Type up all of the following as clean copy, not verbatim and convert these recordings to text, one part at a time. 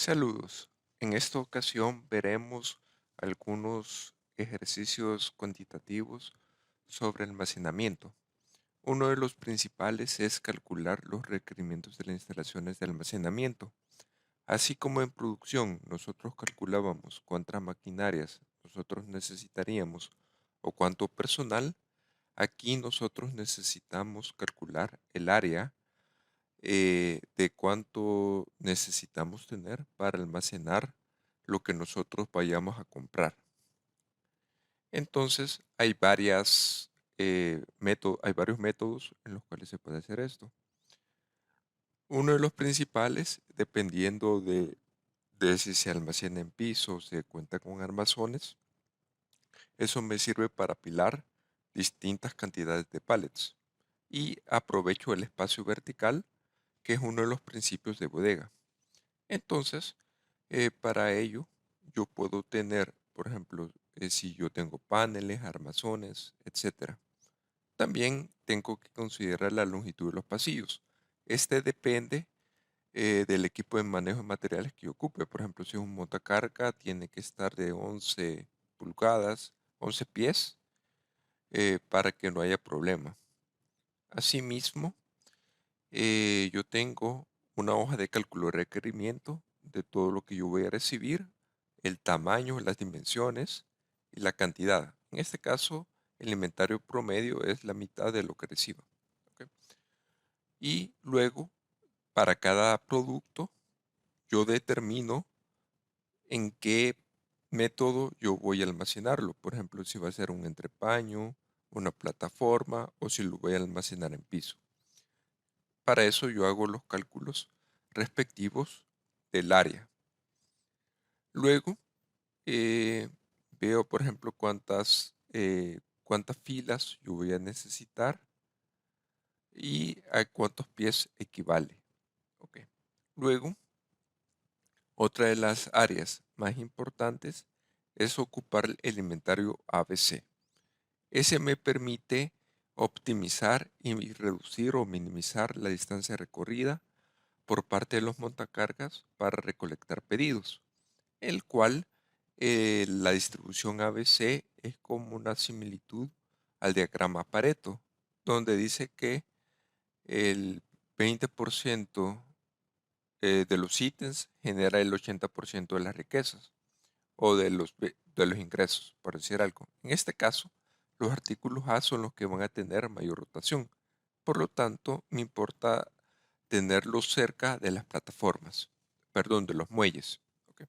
Saludos. En esta ocasión veremos algunos ejercicios cuantitativos sobre almacenamiento. Uno de los principales es calcular los requerimientos de las instalaciones de almacenamiento. Así como en producción nosotros calculábamos cuántas maquinarias nosotros necesitaríamos o cuánto personal, aquí nosotros necesitamos calcular el área de cuánto necesitamos tener para almacenar lo que nosotros vayamos a comprar. Entonces, hay varios métodos en los cuales se puede hacer esto. Uno de los principales, dependiendo de si se almacena en piso o se cuenta con armazones, eso me sirve para apilar distintas cantidades de pallets y aprovecho el espacio vertical, que es uno de los principios de bodega. Entonces, para ello, yo puedo tener, por ejemplo, si yo tengo paneles, armazones, etcétera. También tengo que considerar la longitud de los pasillos. Este depende del equipo de manejo de materiales que yo ocupe. Por ejemplo, si es un montacarga, tiene que estar de 11 pulgadas, 11 pies, para que no haya problema. Asimismo, yo tengo una hoja de cálculo de requerimiento de todo lo que yo voy a recibir, el tamaño, las dimensiones y la cantidad. En este caso, el inventario promedio es la mitad de lo que reciba. ¿Ok? Y luego, para cada producto, yo determino en qué método yo voy a almacenarlo. Por ejemplo, si va a ser un entrepaño, una plataforma o si lo voy a almacenar en piso. Para eso yo hago los cálculos respectivos del área. Luego veo, por ejemplo, cuántas filas yo voy a necesitar y a cuántos pies equivale. Ok. Luego, otra de las áreas más importantes es ocupar el inventario ABC. Ese me permite optimizar y reducir o minimizar la distancia recorrida por parte de los montacargas para recolectar pedidos, el cual la distribución ABC es como una similitud al diagrama Pareto, donde dice que el 20% de los ítems genera el 80% de las riquezas o de los ingresos, por decir algo. En este caso, los artículos A son los que van a tener mayor rotación. Por lo tanto, me importa tenerlos cerca de las plataformas, perdón, de los muelles. ¿Ok?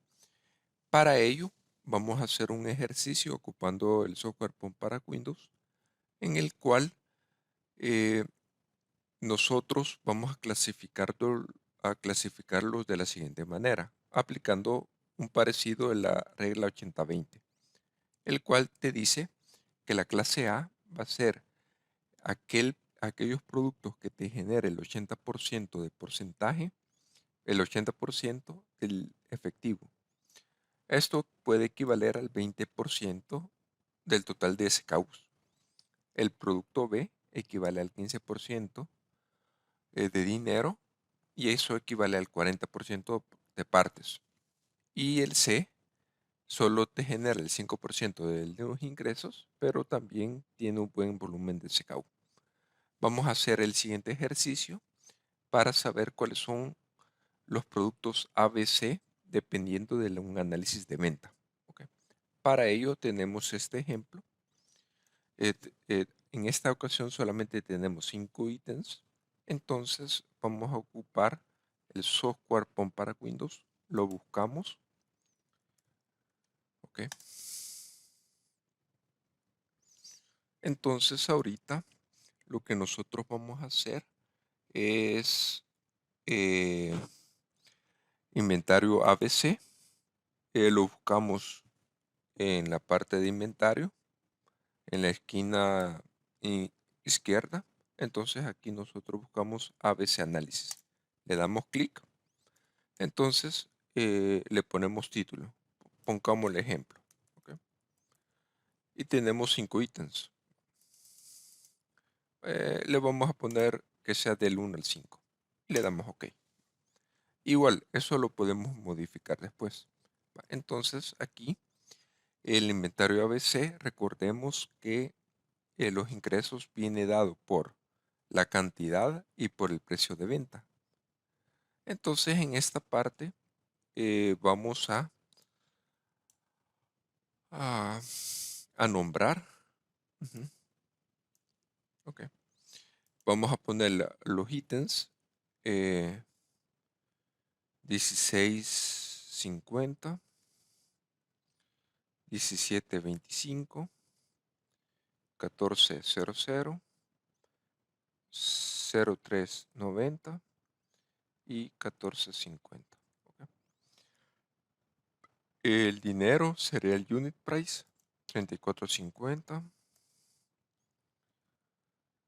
Para ello, vamos a hacer un ejercicio ocupando el software POM para Windows, en el cual eh, nosotros vamos a clasificarlos de la siguiente manera, aplicando un parecido de la regla 80-20, el cual te dice que la clase A va a ser aquellos productos que te genere el 80% de porcentaje, el 80% del efectivo. Esto puede equivaler al 20% del total de SKUs. El producto B equivale al 15% de dinero y eso equivale al 40% de partes. Y el C solo te genera el 5% de los ingresos, pero también tiene un buen volumen de SKU. Vamos a hacer el siguiente ejercicio para saber cuáles son los productos ABC dependiendo de un análisis de venta. ¿Ok? Para ello tenemos este ejemplo. En esta ocasión solamente tenemos 5 ítems. Entonces vamos a ocupar el software POM para Windows. Lo buscamos. ¿Ok? Entonces ahorita lo que nosotros vamos a hacer es inventario ABC. Lo buscamos en la parte de inventario, en la esquina izquierda. Entonces aquí nosotros buscamos ABC Análisis. Le damos clic. Entonces le ponemos título. Pongamos el ejemplo. ¿Ok? Y tenemos 5 ítems. Le vamos a poner que sea del 1 al 5. Le damos OK. Igual, eso lo podemos modificar después. Entonces, aquí, el inventario ABC, recordemos que los ingresos viene dado por la cantidad y por el precio de venta. Entonces, en esta parte, vamos a, a nombrar. Ujú, ok. Vamos a poner los ítems 1650, 1725, 1400, 0390 y 1450. Ok. El dinero sería el unit price 3450,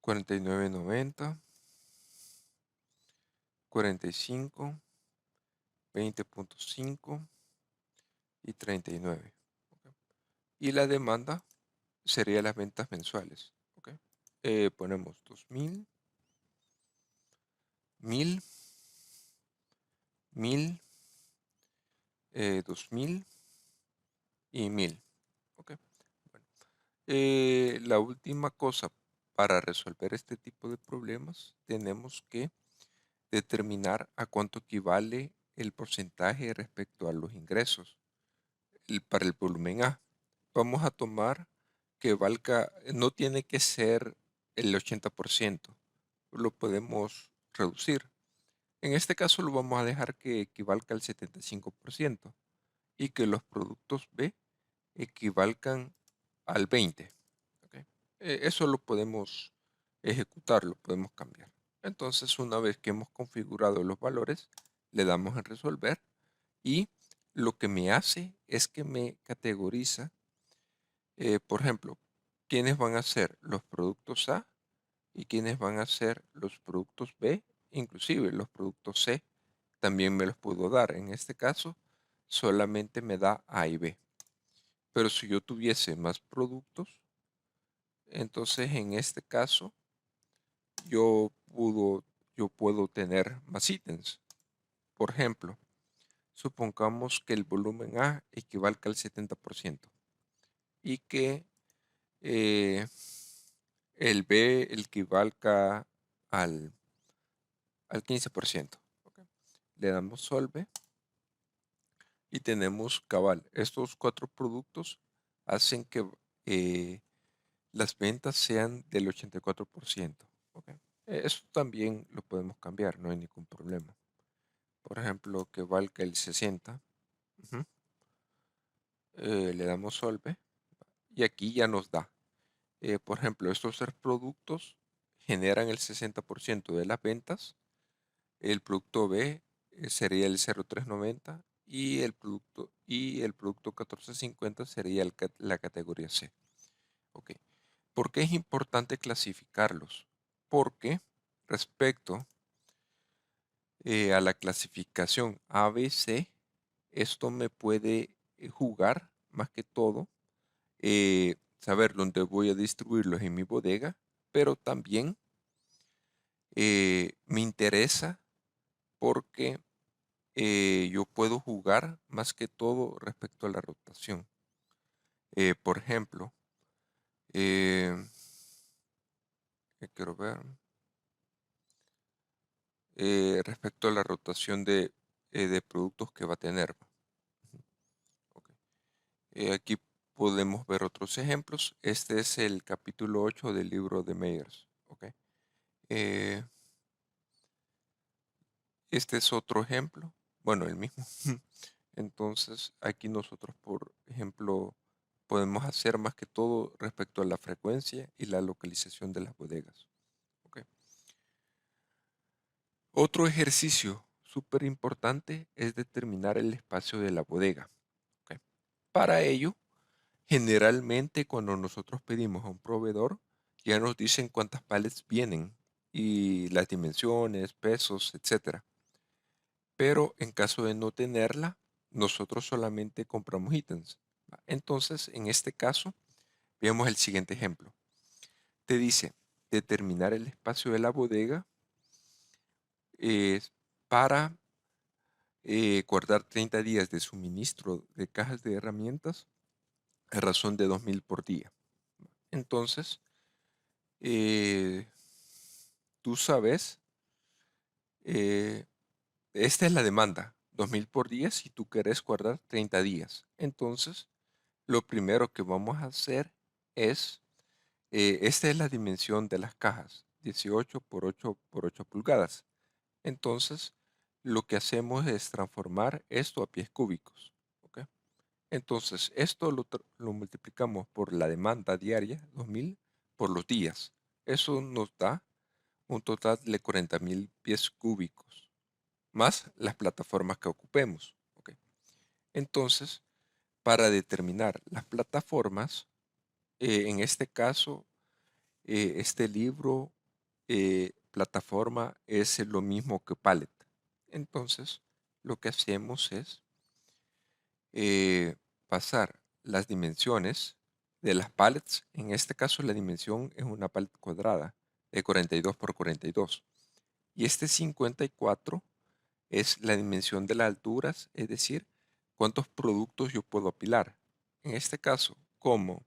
4990, 45, 20.5 y 39. Ok. Y la demanda sería las ventas mensuales. Ok. Ponemos 2000, 1000, 1000, 2000 y 1000. Ok. Bueno, la última cosa para resolver este tipo de problemas tenemos que determinar a cuánto equivale el porcentaje respecto a los ingresos para el volumen A. Vamos a tomar que valga, no tiene que ser el 80%, lo podemos reducir. En este caso lo vamos a dejar que equivalga al 75% y que los productos B equivalgan al 20%. ¿Ok? Eso lo podemos ejecutar, lo podemos cambiar. Entonces, una vez que hemos configurado los valores, le damos en resolver y lo que me hace es que me categoriza, por ejemplo, quiénes van a ser los productos A y quiénes van a ser los productos B, inclusive los productos C también me los puedo dar. En este caso, solamente me da A y B. Pero si yo tuviese más productos, entonces en este caso yo puedo tener más ítems. Por ejemplo, supongamos que el volumen A equivalga al 70% y que eh, el B equivalga al, al 15%. ¿Ok? Le damos solve y tenemos cabal. Estos 4 productos hacen que las ventas sean del 84%. ¿Ok? Eso también lo podemos cambiar, no hay ningún problema. Por ejemplo, que valga el 60. Ujú. Le damos solve y aquí ya nos da. Por ejemplo, estos 3 productos generan el 60% de las ventas. El producto B sería el 0390 y el producto 1450 sería la categoría C. Ok. ¿Por qué es importante clasificarlos? Porque respecto a la clasificación ABC, esto me puede jugar más que todo, saber dónde voy a distribuirlos en mi bodega, pero también me interesa porque yo puedo jugar más que todo respecto a la rotación. Por ejemplo, eh, quiero ver, respecto a la rotación de productos que va a tener. Ok. Aquí podemos ver otros ejemplos. Este es el capítulo 8 del libro de Meyers. Ok. Eh, este es otro ejemplo. Bueno, el mismo. Entonces, aquí nosotros, por ejemplo, podemos hacer más que todo respecto a la frecuencia y la localización de las bodegas. Ok. Otro ejercicio súper importante es determinar el espacio de la bodega. Ok. Para ello, generalmente cuando nosotros pedimos a un proveedor, ya nos dicen cuántas pallets vienen y las dimensiones, pesos, etcétera. Pero en caso de no tenerla, nosotros solamente compramos ítems. Entonces, en este caso, veamos el siguiente ejemplo. Te dice determinar el espacio de la bodega para guardar 30 días de suministro de cajas de herramientas a razón de 2.000 por día. Entonces, eh, tú sabes, eh, esta es la demanda, 2.000 por día si tú quieres guardar 30 días. Entonces, lo primero que vamos a hacer es, esta es la dimensión de las cajas, 18 por 8 por 8 pulgadas. Entonces, lo que hacemos es transformar esto a pies cúbicos. ¿Ok? Entonces, esto lo multiplicamos por la demanda diaria, 2.000, por los días. Eso nos da un total de 40.000 pies cúbicos, más las plataformas que ocupemos. ¿Ok? Entonces, para determinar las plataformas, en este caso, este libro, plataforma, es lo mismo que pallet. Entonces, lo que hacemos es pasar las dimensiones de las pallets. En este caso, la dimensión es una pallet cuadrada de 42 por 42. Y este 54 es la dimensión de las alturas, es decir, cuántos productos yo puedo apilar. En este caso, como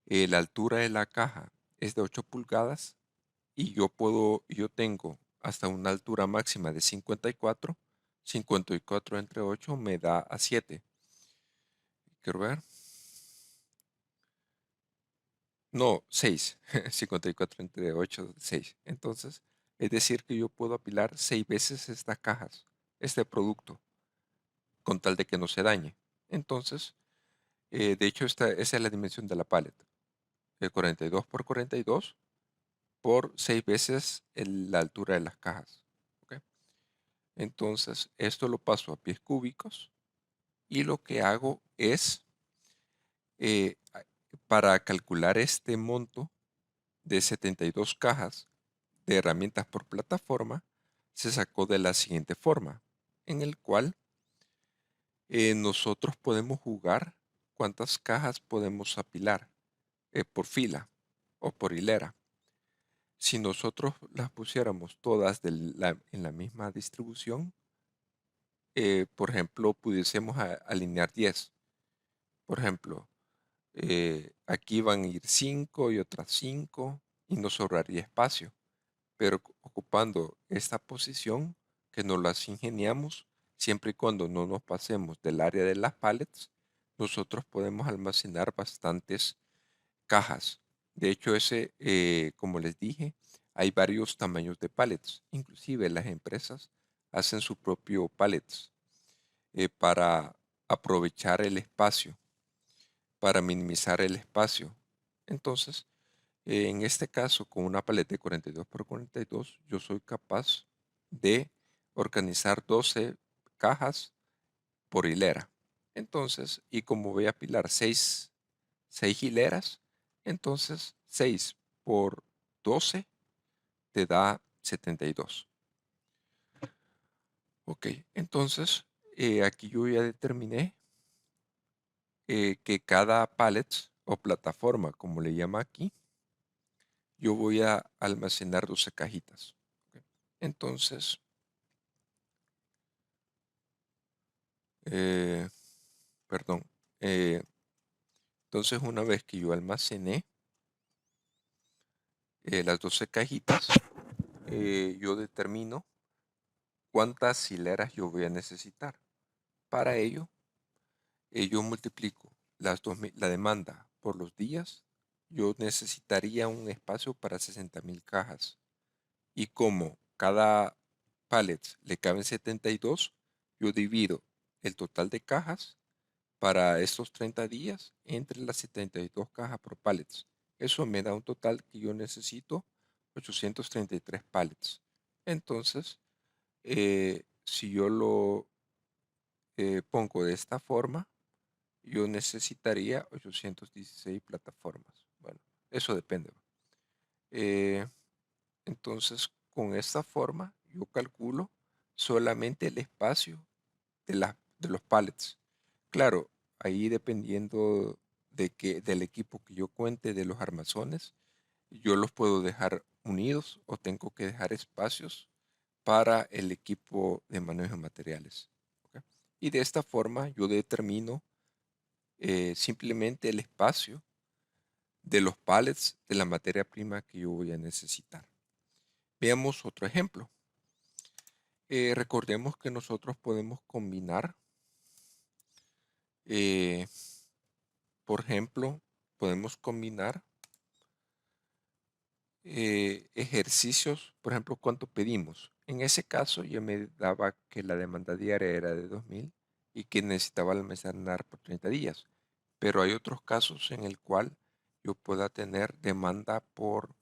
la altura de la caja es de 8 pulgadas y yo tengo hasta una altura máxima de 54, 54 entre 8 me da a 7. Quiero ver. No, 6. 54 entre 8, 6. Entonces, es decir que yo puedo apilar 6 veces estas cajas, este producto, con tal de que no se dañe. Entonces, de hecho, esa es la dimensión de la paleta. 42 por 42 por 6 veces la altura de las cajas. ¿Ok? Entonces, esto lo paso a pies cúbicos y lo que hago es, para calcular este monto de 72 cajas de herramientas por plataforma, se sacó de la siguiente forma, en el cual nosotros podemos jugar cuántas cajas podemos apilar por fila o por hilera. Si nosotros las pusiéramos todas en la misma distribución, por ejemplo, pudiésemos alinear 10. Por ejemplo, aquí van a ir 5 y otras 5 y nos sobraría espacio. Pero ocupando esta posición que nos las ingeniamos, siempre y cuando no nos pasemos del área de las pallets, nosotros podemos almacenar bastantes cajas. De hecho, como les dije, hay varios tamaños de pallets. Inclusive las empresas hacen su propio pallets para aprovechar el espacio, para minimizar el espacio. Entonces, en este caso, con una paleta de 42 por 42, yo soy capaz de organizar 12 cajas por hilera. Entonces, y como voy a apilar 6 hileras, entonces 6 por 12 te da 72. Ok, entonces aquí yo ya determiné que cada pallet o plataforma, como le llama aquí, yo voy a almacenar 12 cajitas. Ok. Entonces, eh, perdón, eh, entonces una vez que yo almacené las 12 cajitas, yo determino cuántas hileras yo voy a necesitar. Para ello, yo multiplico la demanda por los días. Yo necesitaría un espacio para 60.000 cajas. Y como cada pallet le caben 72, yo divido el total de cajas para estos 30 días entre las 72 cajas por pallets. Eso me da un total que yo necesito 833 pallets. Entonces, si yo lo pongo de esta forma, yo necesitaría 816 plataformas. Bueno, eso depende. Eh, entonces, con esta forma, yo calculo solamente el espacio de los pallets. Claro, ahí dependiendo del equipo que yo cuente, de los armazones, yo los puedo dejar unidos o tengo que dejar espacios para el equipo de manejo de materiales. Y de esta forma yo determino simplemente el espacio de los pallets de la materia prima que yo voy a necesitar. Veamos otro ejemplo. Recordemos que nosotros podemos combinar, por ejemplo, podemos combinar ejercicios, por ejemplo, ¿cuánto pedimos? En ese caso yo me daba que la demanda diaria era de 2000 y que necesitaba almacenar por 30 días. Pero hay otros casos en el cual yo pueda tener demanda por,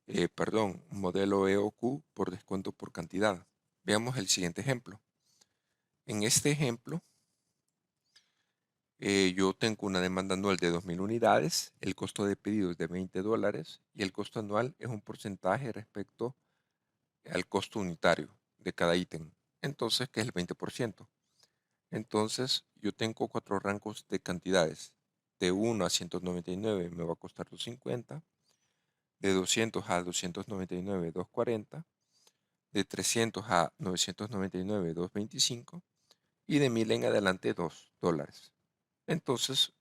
un modelo EOQ por descuento por cantidad. Veamos el siguiente ejemplo. En este ejemplo, yo tengo una demanda anual de 2000 unidades, el costo de pedido es de $20 y el costo anual es un porcentaje respecto al costo unitario de cada ítem. Entonces, ¿qué es el 20%? Entonces, yo tengo 4 rangos de cantidades. De 1 a 199 me va a costar 250. De 200 a 299, 240. De 300 a 999, 225. Y de 1000 en adelante, $2. Entonces,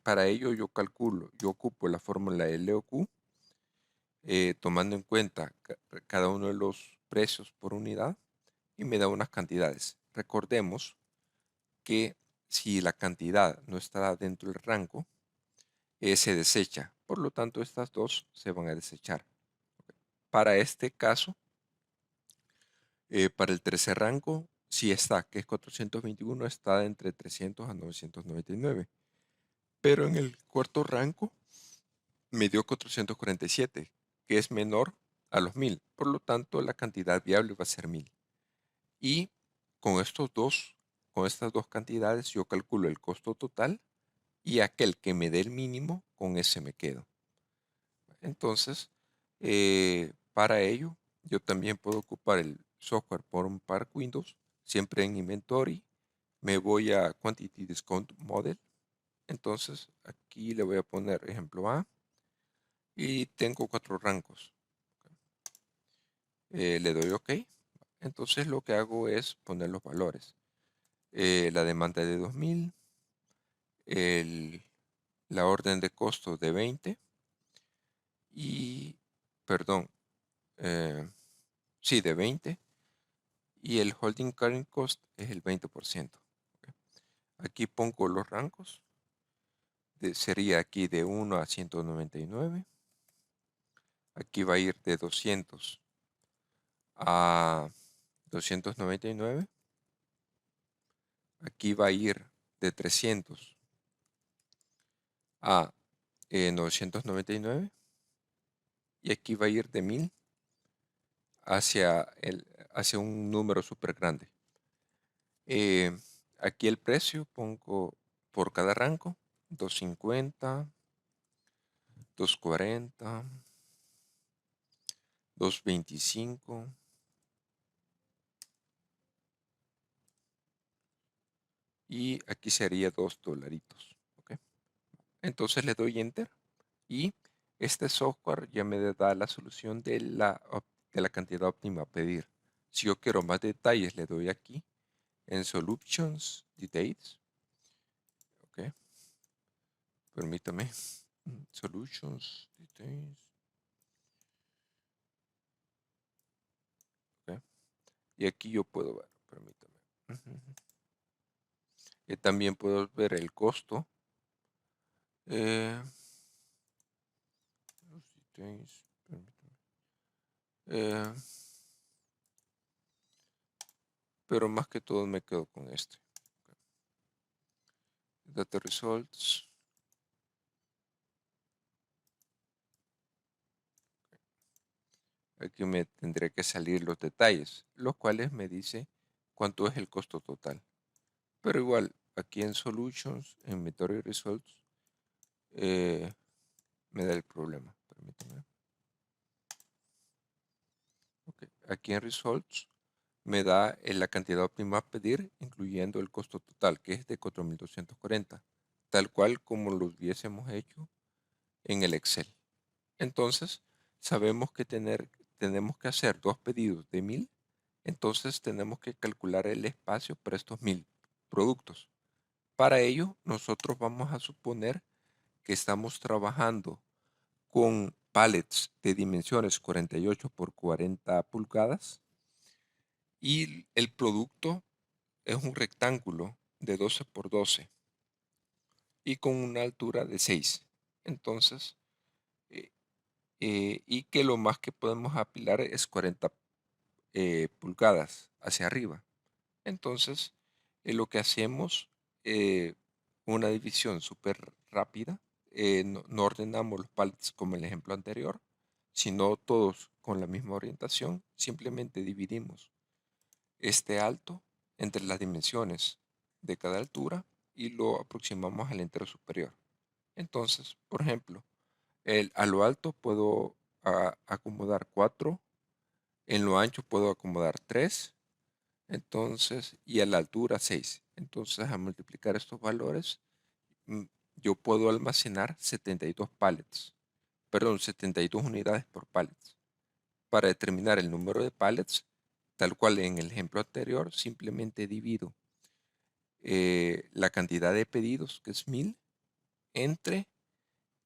para ello yo calculo, yo ocupo la fórmula LOQ, tomando en cuenta cada uno de los precios por unidad y me da unas cantidades. Recordemos que si la cantidad no está dentro del rango, se desecha. Por lo tanto, estas dos se van a desechar. Para este caso, para el tercer rango, sí está, que es 421, está entre 300 a 999. Pero en el cuarto rango me dio 447, que es menor a los 1000. Por lo tanto, la cantidad viable va a ser 1000. Y con con estas dos cantidades, yo calculo el costo total y aquel que me dé el mínimo, con ese me quedo. Entonces, para ello, yo también puedo ocupar el software por un par Windows, siempre en Inventory. Me voy a Quantity Discount Model. Entonces, aquí le voy a poner ejemplo A y tengo 4 rangos. Le doy OK. Entonces, lo que hago es poner los valores. La demanda de 2000, la orden de costo de 20 y, perdón, sí, de 20 y el holding current cost es el 20%. Aquí pongo los rangos, sería aquí de 1 a 199, aquí va a ir de 200 a 299, aquí va a ir de 300 a 999 y aquí va a ir de 1000 hacia un número súper grande. Aquí el precio pongo por cada rango 250, 240, 225 y aquí sería $2. ¿Ok? Entonces le doy enter y este software ya me da la solución de la cantidad óptima a pedir. Si yo quiero más detalles, le doy aquí en Solutions Details. Ok, permítame. Solutions Details. Ok, y aquí yo puedo ver, permítame. También puedo ver el costo. Los details, permítame. Pero más que todo me quedo con este. Data results. Aquí me tendría que salir los detalles, los cuales me dice cuánto es el costo total. Pero igual, aquí en Solutions, en Inventory Results, me da el problema. Permítame. Okay. Aquí en Results me da la cantidad óptima a pedir, incluyendo el costo total, que es de 4240, tal cual como lo hubiésemos hecho en el Excel. Entonces, sabemos que tenemos que hacer 2 pedidos de 1000, entonces tenemos que calcular el espacio para estos 1000. productos. Para ello, nosotros vamos a suponer que estamos trabajando con pallets de dimensiones 48 por 40 pulgadas y el producto es un rectángulo de 12 por 12 y con una altura de 6. Entonces, eh, y que lo más que podemos apilar es 40 pulgadas hacia arriba. Entonces, lo que hacemos, eh, una división súper rápida, no ordenamos los pallets como el ejemplo anterior, sino todos con la misma orientación, simplemente dividimos este alto entre las dimensiones de cada altura y lo aproximamos al entero superior. Entonces, por ejemplo, a lo alto puedo acomodar 4, en lo ancho puedo acomodar 3, entonces, y a la altura 6. Entonces, a multiplicar estos valores, mm, yo puedo almacenar 72 pallets, perdón, 72 unidades por pallets. Para determinar el número de pallets, tal cual en el ejemplo anterior, simplemente divido la cantidad de pedidos, que es 1000, entre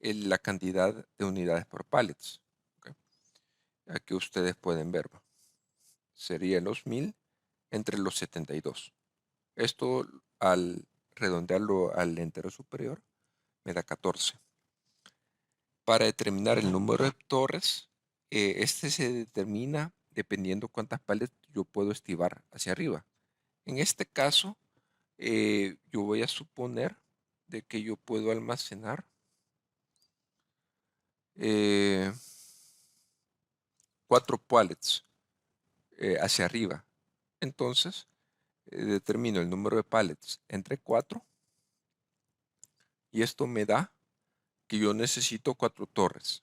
la cantidad de unidades por pallets. ¿Ok? Aquí ustedes pueden ver, ¿va? Sería los 1000 entre los 72. Esto, al redondearlo al entero superior, me da 14. Para determinar el número de torres, este se determina dependiendo cuántas pallets yo puedo estivar hacia arriba. En este caso, yo voy a suponer de que yo puedo almacenar 4 pallets hacia arriba. Entonces, determino el número de pallets entre 4 y esto me da que yo necesito 4 torres.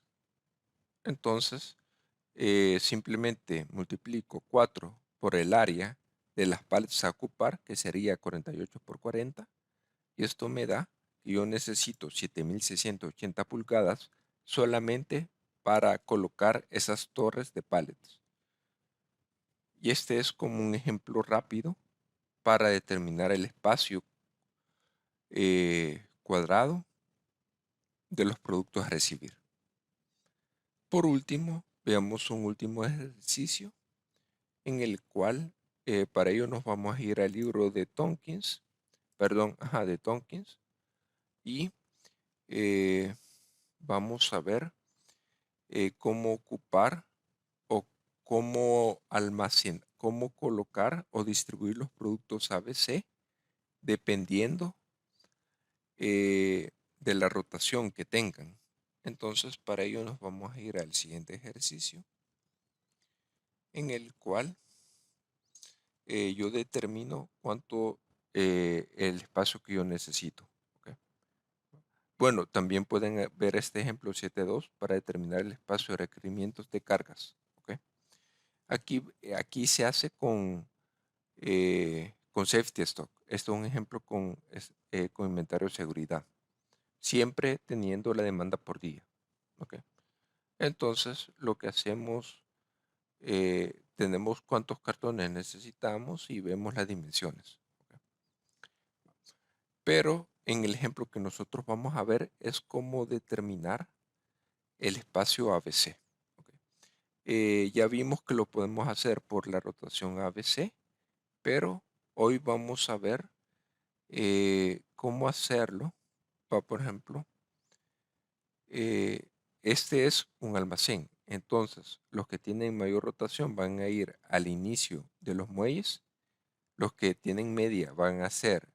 Entonces, simplemente multiplico 4 por el área de las pallets a ocupar, que sería 48 por 40, y esto me da que yo necesito 7680 pulgadas solamente para colocar esas torres de pallets. Y este es como un ejemplo rápido para determinar el espacio cuadrado de los productos a recibir. Por último, veamos un último ejercicio en el cual para ello nos vamos a ir al libro de Tompkins, de Tompkins, y vamos a ver cómo ocupar o cómo almacenar, cómo colocar o distribuir los productos ABC dependiendo de la rotación que tengan. Entonces, para ello nos vamos a ir al siguiente ejercicio, en el cual yo determino cuánto el espacio que yo necesito. ¿Ok? Bueno, también pueden ver este ejemplo 7.2 para determinar el espacio de requerimientos de cargas. ¿Ok? Aquí se hace con safety stock. Esto es un ejemplo con inventario de seguridad, siempre teniendo la demanda por día. ¿Ok? Entonces, lo que hacemos, tenemos cuántos cartones necesitamos y vemos las dimensiones. ¿Ok? Pero en el ejemplo que nosotros vamos a ver es cómo determinar el espacio ABC. ¿Ok? Ya vimos que lo podemos hacer por la rotación ABC, pero hoy vamos a ver cómo hacerlo. Por ejemplo, este es un almacén. Entonces, los que tienen mayor rotación van a ir al inicio de los muelles. Los que tienen media van a ser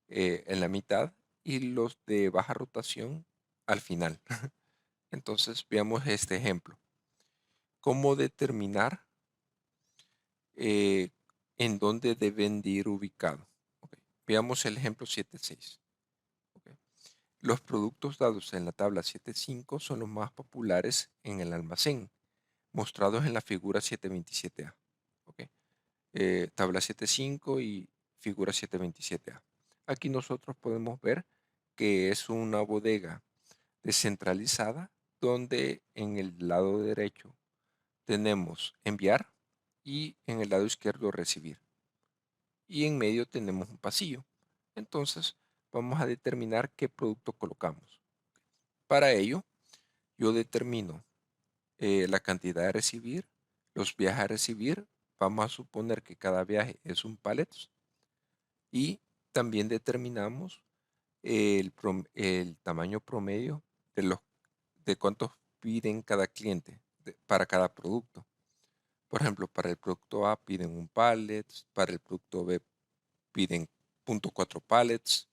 en la mitad y los de baja rotación al final. Entonces, veamos este ejemplo. ¿Cómo determinar en dónde deben de ir ubicados? Okay. Veamos el ejemplo 7.6. Okay. Los productos dados en la tabla 7.5 son los más populares en el almacén, mostrados en la figura 727A. Okay. Tabla 7.5 y figura 727A. Aquí nosotros podemos ver que es una bodega descentralizada donde en el lado derecho tenemos enviar y en el lado izquierdo recibir. Y en medio tenemos un pasillo. Entonces, vamos a determinar qué producto colocamos. Para ello, yo determino la cantidad de recibir, los viajes a recibir. Vamos a suponer que cada viaje es un pallet y también determinamos el tamaño promedio de cuántos piden cada cliente para cada producto. Por ejemplo, para el producto A piden un pallet, para el producto B piden 0.4 pallets,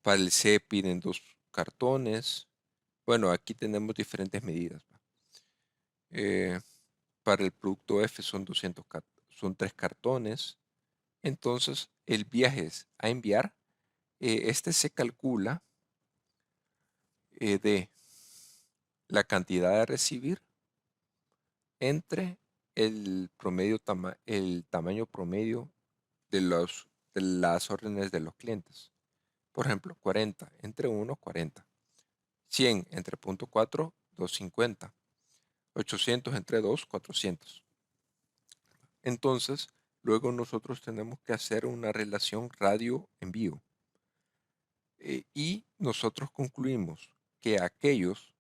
para el C piden 2 cartones. Bueno, aquí tenemos diferentes medidas. Eh, para el producto F son 3 cartones. Entonces, el viaje a enviar, este se calcula de la cantidad de recibir entre el tamaño promedio de las órdenes de los clientes. Por ejemplo, 40 entre 1, 40. 100 entre 0.4, 250. 800 entre 2, 400. Entonces, luego nosotros tenemos que hacer una relación radio-envío. Y nosotros concluimos que aquellos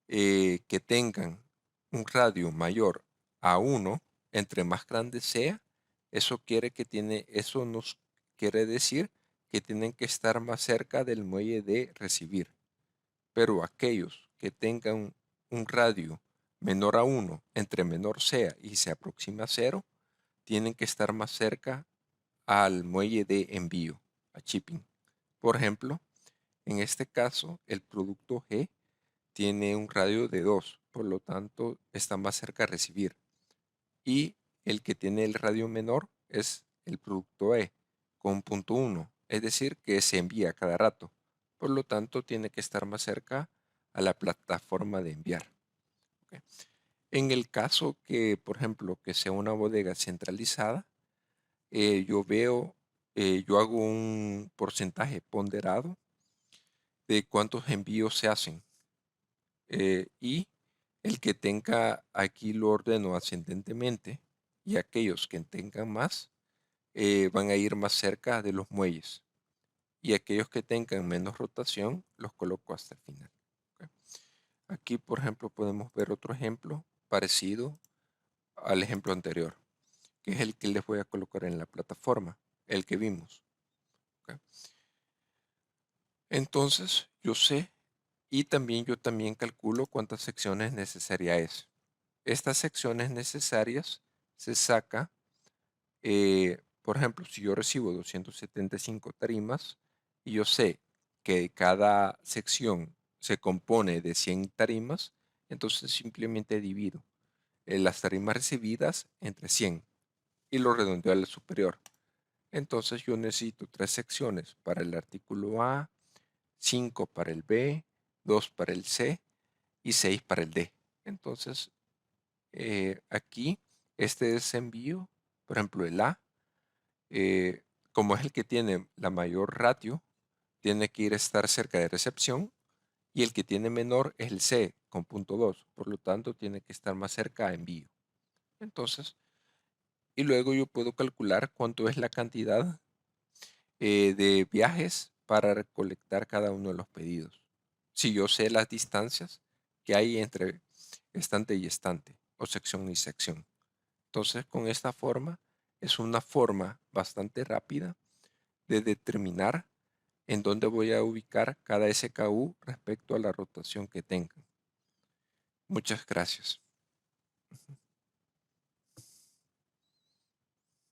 que tengan un radio mayor a 1, entre más grande sea, eso nos quiere decir que tienen que estar más cerca del muelle de recibir. Pero aquellos que tengan un radio menor a 1, entre menor sea y se aproxima a 0, tienen que estar más cerca al muelle de envío, a shipping. Por ejemplo, en este caso, el producto G tiene un radio de 2, por lo tanto está más cerca a recibir. Y el que tiene el radio menor es el producto E, con 0.1, es decir, que se envía cada rato. Por lo tanto, tiene que estar más cerca a la plataforma de enviar. ¿Okay? En el caso que, por ejemplo, que sea una bodega centralizada, yo hago un porcentaje ponderado de cuántos envíos se hacen. Y el que tenga, aquí lo ordeno ascendentemente, y aquellos que tengan más van a ir más cerca de los muelles. Y aquellos que tengan menos rotación los coloco hasta el final. ¿Ok? Aquí, por ejemplo, podemos ver otro ejemplo parecido al ejemplo anterior, que es el que les voy a colocar en la plataforma, el que vimos. ¿Ok? Entonces, yo sé y yo también calculo cuántas secciones necesarias es. Estas secciones necesarias se saca, por ejemplo, si yo recibo 275 tarimas y yo sé que cada sección se compone de 100 tarimas, entonces simplemente divido las tarimas recibidas entre 100 y lo redondeo al superior. Entonces yo necesito 3 secciones para el artículo A, 5 para el B, 2 para el C y 6 para el D. Entonces, aquí, este desenvío, por ejemplo, el A, como es el que tiene la mayor ratio, tiene que ir a estar cerca de recepción, y el que tiene menor es el C, con 0.2. Por lo tanto, tiene que estar más cerca a envío. Entonces, y luego yo puedo calcular cuánto es la cantidad de viajes para recolectar cada uno de los pedidos. Si yo sé las distancias que hay entre estante y estante, o sección y sección. Entonces, con esta forma, es una forma bastante rápida de determinar en dónde voy a ubicar cada SKU respecto a la rotación que tengan. Muchas gracias.